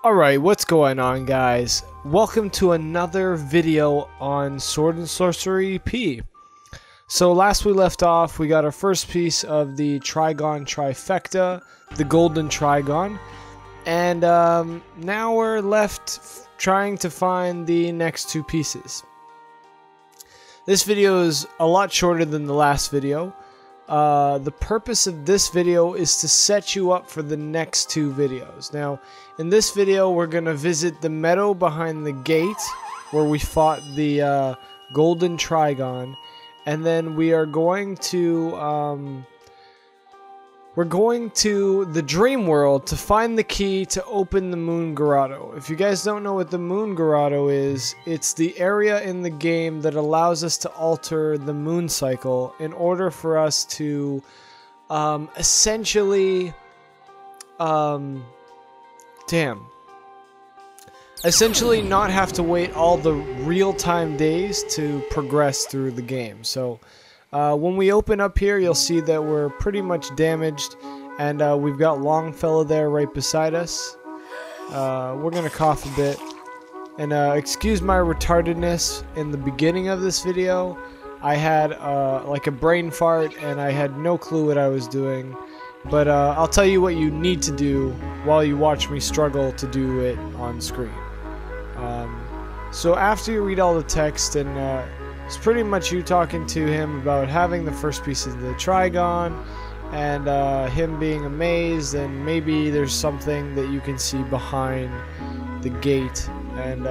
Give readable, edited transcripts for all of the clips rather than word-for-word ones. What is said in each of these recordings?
Alright, what's going on, guys? Welcome to another video on Sword and Sorcery EP. So last we left off, we got our first piece of the Trigon trifecta, the Golden Trigon, and now we're left trying to find the next two pieces. This video is a lot shorter than the last video. The purpose of this video is to set you up for the next two videos. Now, in this video, we're going to visit the meadow behind the gate where we fought the Golden Trigon, and then we are going to the dream world to find the key to open the Moon Grotto. If you guys don't know what the Moon Grotto is, it's the area in the game that allows us to alter the moon cycle in order for us to essentially not have to wait all the real-time days to progress through the game. So when we open up here, you'll see that we're pretty much damaged, and we've got Longfellow there right beside us. We're gonna cough a bit, and excuse my retardedness in the beginning of this video. I had like a brain fart, and I had no clue what I was doing. But I'll tell you what you need to do while you watch me struggle to do it on screen. So after you read all the text, and it's pretty much you talking to him about having the first piece of the Trigon, and him being amazed, and maybe there's something that you can see behind the gate, and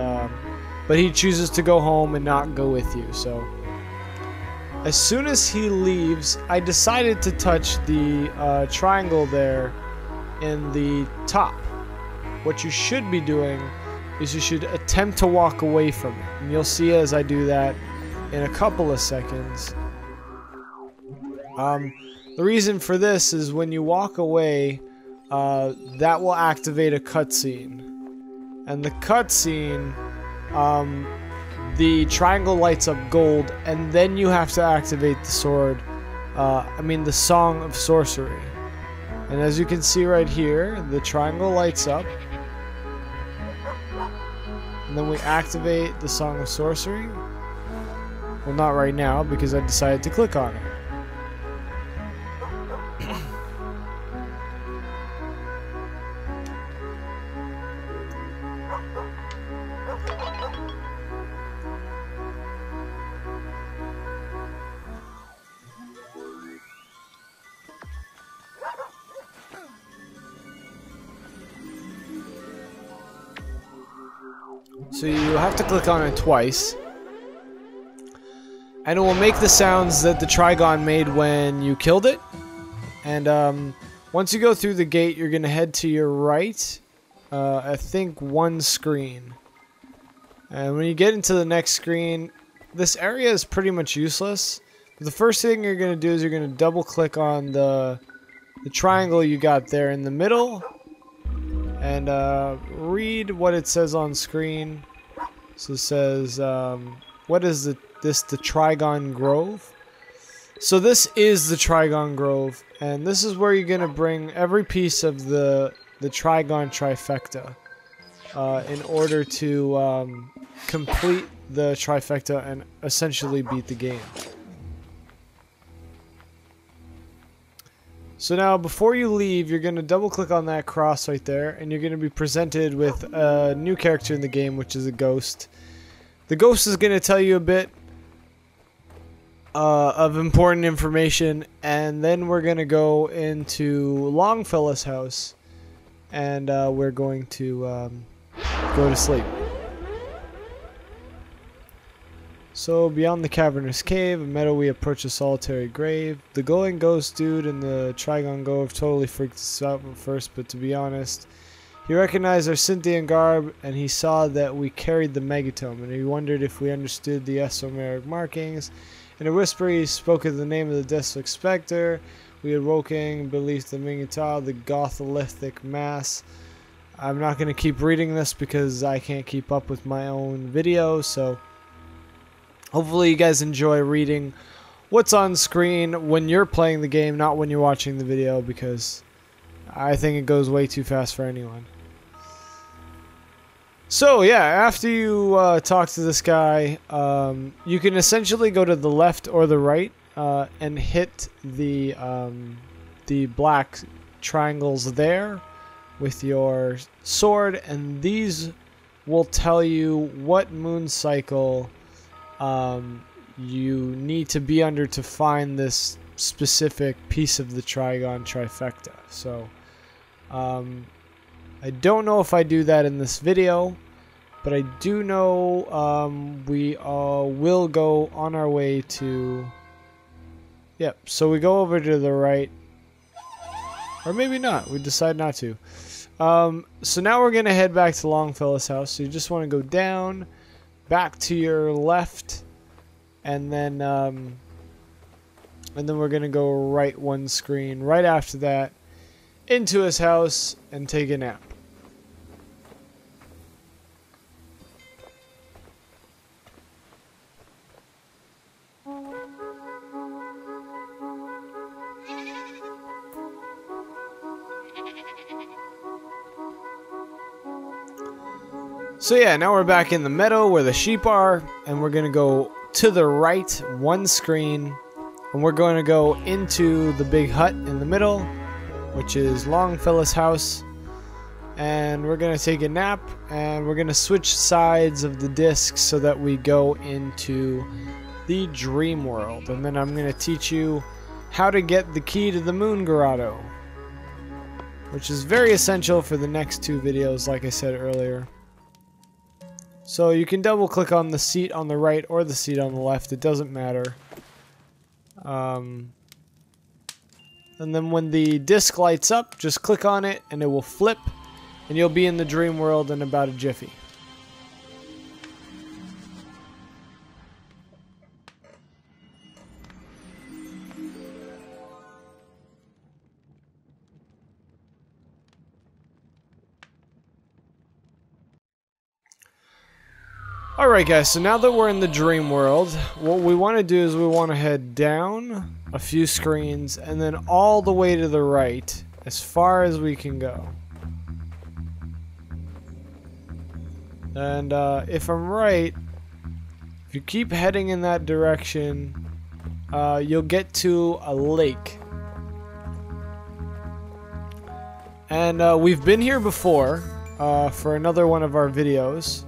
but he chooses to go home and not go with you. So as soon as he leaves, I decided to touch the triangle there in the top. What you should be doing is you should attempt to walk away from it, and you'll see as I do that in a couple of seconds. The reason for this is when you walk away, that will activate a cutscene, and the cutscene, the triangle lights up gold, and then you have to activate the sword. The Song of Sorcery. And as you can see right here, the triangle lights up, and then we activate the Song of Sorcery. Well, not right now, because I decided to click on it. So you have to click on it twice, and it will make the sounds that the Trigon made when you killed it. And once you go through the gate, you're gonna head to your right, I think one screen. And when you get into the next screen, this area is pretty much useless. But the first thing you're gonna do is you're gonna double click on the triangle you got there in the middle, and read what it says on screen. So it says, what is this the Trigon Grove? So this is the Trigon Grove, and this is where you're gonna bring every piece of the Trigon trifecta in order to complete the trifecta and essentially beat the game. So now, before you leave, you're going to double click on that cross right there, and you're going to be presented with a new character in the game, which is a ghost. The ghost is going to tell you a bit of important information, and then we're going to go into Longfellow's house, and we're going to go to sleep. So, beyond the cavernous cave, a meadow, we approach a solitary grave. The glowing ghost dude in the Trigon Grove totally freaked us out at first, but to be honest, he recognized our Cynthian garb, and he saw that we carried the megatome, and he wondered if we understood the esoteric markings. In a whisper, he spoke of the name of the DEATHLESS SPECTRE. We had AWOKEN, believed the MINGI, the GOGOLITHIC mass. I'm not going to keep reading this because I can't keep up with my own video, so hopefully you guys enjoy reading what's on screen when you're playing the game, not when you're watching the video, because I think it goes way too fast for anyone. So yeah, after you talk to this guy, you can essentially go to the left or the right and hit the black triangles there with your sword, and these will tell you what moon cycle you need to be under to find this specific piece of the Trigon trifecta. So I don't know if I do that in this video, but I do know we will go on our way to... Yep, so we go over to the right. Or maybe not. We decide not to. So now we're going to head back to Longfellow's house. So you just want to go down, back to your left, and then we're going to go right one screen. Right after that, into his house and take a nap. So yeah, now we're back in the meadow where the sheep are, and we're going to go to the right one screen, and we're going to go into the big hut in the middle, which is Longfellow's house, and we're going to take a nap, and we're going to switch sides of the disc so that we go into the dream world, and then I'm going to teach you how to get the key to the moon grotto, which is very essential for the next two videos, like I said earlier. So you can double click on the seat on the right or the seat on the left, it doesn't matter. And then when the disc lights up, just click on it and it will flip, and you'll be in the dream world in about a jiffy. Alright guys, so now that we're in the dream world, what we want to do is we want to head down a few screens and then all the way to the right as far as we can go. And if I'm right, if you keep heading in that direction, you'll get to a lake. And we've been here before for another one of our videos.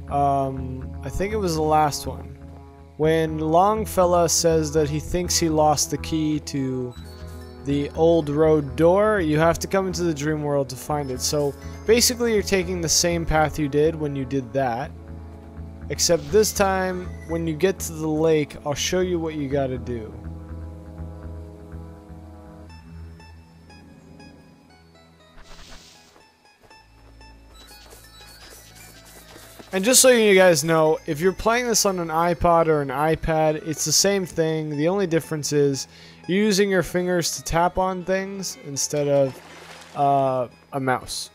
I think it was the last one, when Longfellow says that he thinks he lost the key to the old road door. You have to come into the dream world to find it. So basically you're taking the same path you did when you did that, except this time when you get to the lake, I'll show you what you gotta do. And just so you guys know, if you're playing this on an iPod or an iPad, it's the same thing. The only difference is you're using your fingers to tap on things instead of a mouse.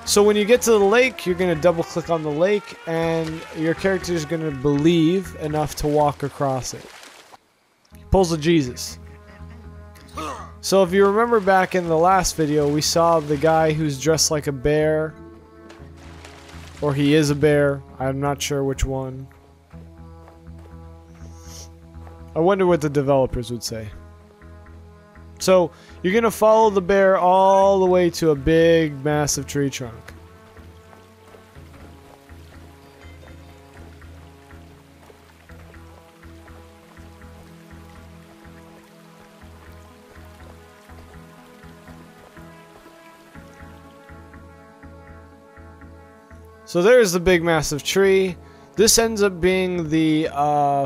So when you get to the lake, you're going to double click on the lake, and your character is going to believe enough to walk across it. He pulls a Jesus. So if you remember back in the last video, we saw the guy who's dressed like a bear. Or he is a bear. I'm not sure which one. I wonder what the developers would say. So, you're going to follow the bear all the way to a big, massive tree trunk. So there's the big massive tree. This ends up being the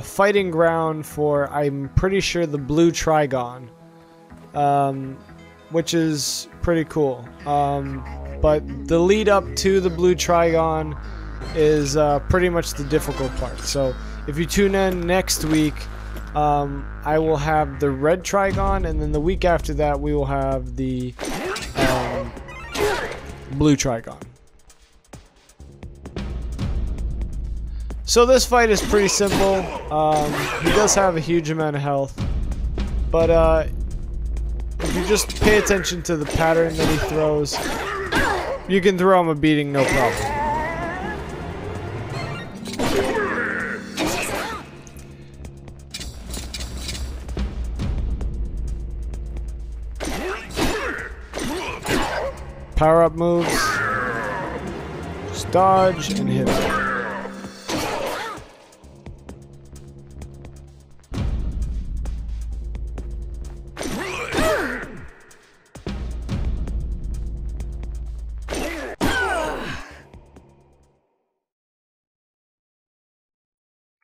fighting ground for, I'm pretty sure, the blue Trigon. Which is pretty cool. But the lead up to the blue Trigon is pretty much the difficult part. So if you tune in next week, I will have the red Trigon, and then the week after that we will have the blue Trigon. So this fight is pretty simple. He does have a huge amount of health, but if you just pay attention to the pattern that he throws, you can throw him a beating, no problem. Power-up moves. Just dodge and hit him.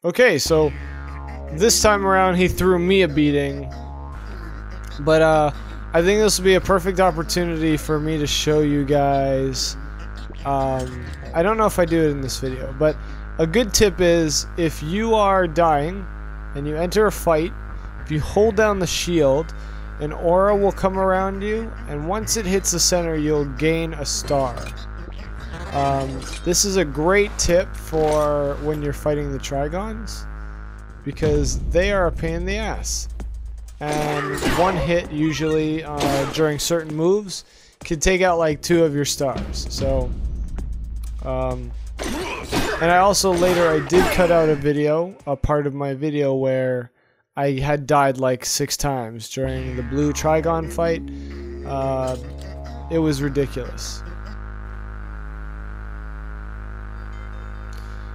Okay, so this time around he threw me a beating, but I think this will be a perfect opportunity for me to show you guys. I don't know if I do it in this video, but a good tip is if you are dying and you enter a fight, if you hold down the shield, an aura will come around you, and once it hits the center, you'll gain a star. This is a great tip for when you're fighting the Trigons, because they are a pain in the ass. And one hit, usually during certain moves, can take out like 2 of your stars. So, and I also later I did cut out a part of my video where I had died like 6 times during the blue Trigon fight. It was ridiculous.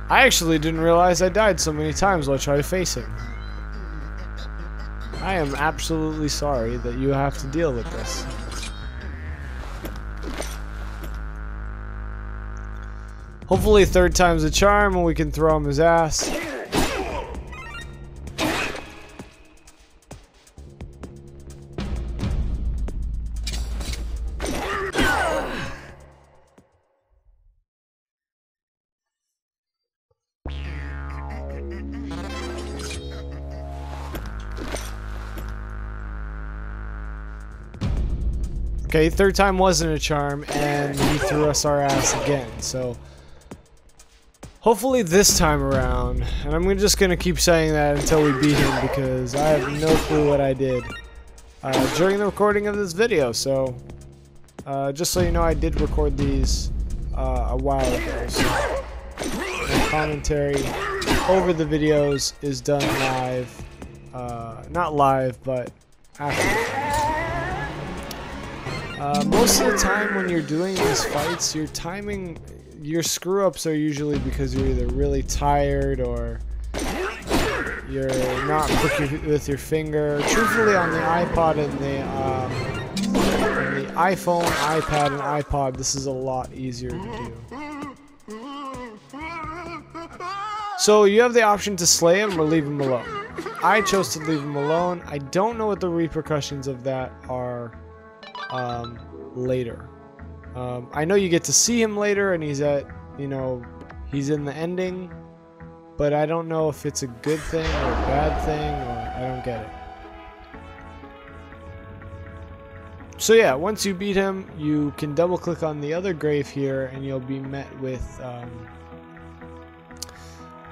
I actually didn't realize I died so many times while trying to face him. I am absolutely sorry that you have to deal with this. Hopefully 3rd time's a charm and we can throw him his ass. Okay, 3rd time wasn't a charm, and he threw us our ass again, so hopefully this time around, and I'm just gonna keep saying that until we beat him because I have no clue what I did during the recording of this video, so just so you know, I did record these a while ago, so the commentary over the videos is done live, not live, but after. Most of the time when you're doing these fights, your screw-ups are usually because you're either really tired or you're not quick with your finger. Truthfully, on the iPod and the iPhone, iPad, and iPod, this is a lot easier to do. So you have the option to slay him or leave him alone. I chose to leave him alone. I don't know what the repercussions of that are later. I know you get to see him later and he's at, he's in the ending, but I don't know if it's a good thing or a bad thing, or I don't get it. So yeah, once you beat him, you can double click on the other grave here and you'll be met with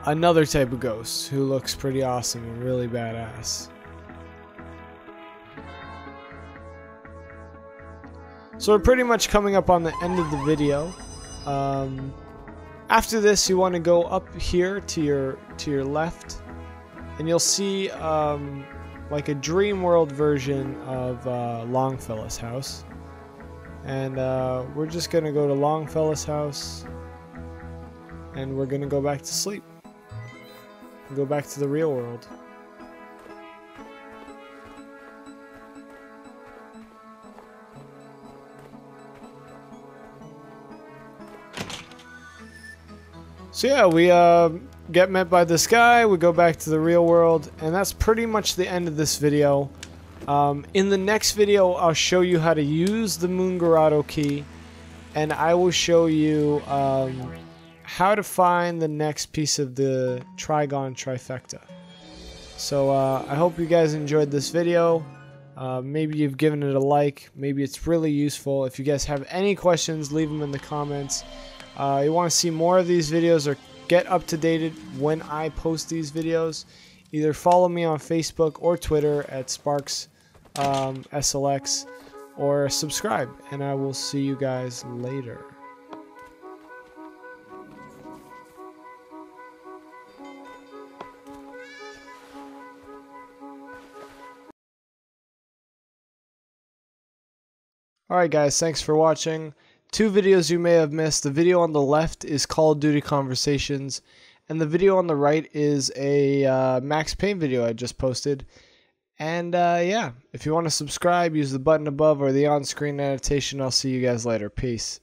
another type of ghost who looks pretty awesome and really badass. So we're pretty much coming up on the end of the video. After this, you want to go up here to your left, and you'll see like a dream world version of Longfellow's house. And we're just gonna go to Longfellow's house, and we're gonna go back to sleep. Go back to the real world. So yeah, we get met by this guy, we go back to the real world, and that's pretty much the end of this video. In the next video, I'll show you how to use the Moon Grotto key, and I will show you how to find the next piece of the Trigon trifecta. So I hope you guys enjoyed this video. Maybe you've given it a like, maybe it's really useful. If you guys have any questions, leave them in the comments. You want to see more of these videos or get up to date when I post these videos, either follow me on Facebook or Twitter at Sparks SLX, or subscribe, and I will see you guys later. Alright guys, thanks for watching. 2 videos you may have missed. The video on the left is Call of Duty Conversations, and the video on the right is a Max Payne video I just posted. And yeah, if you want to subscribe, use the button above or the on-screen annotation. I'll see you guys later. Peace.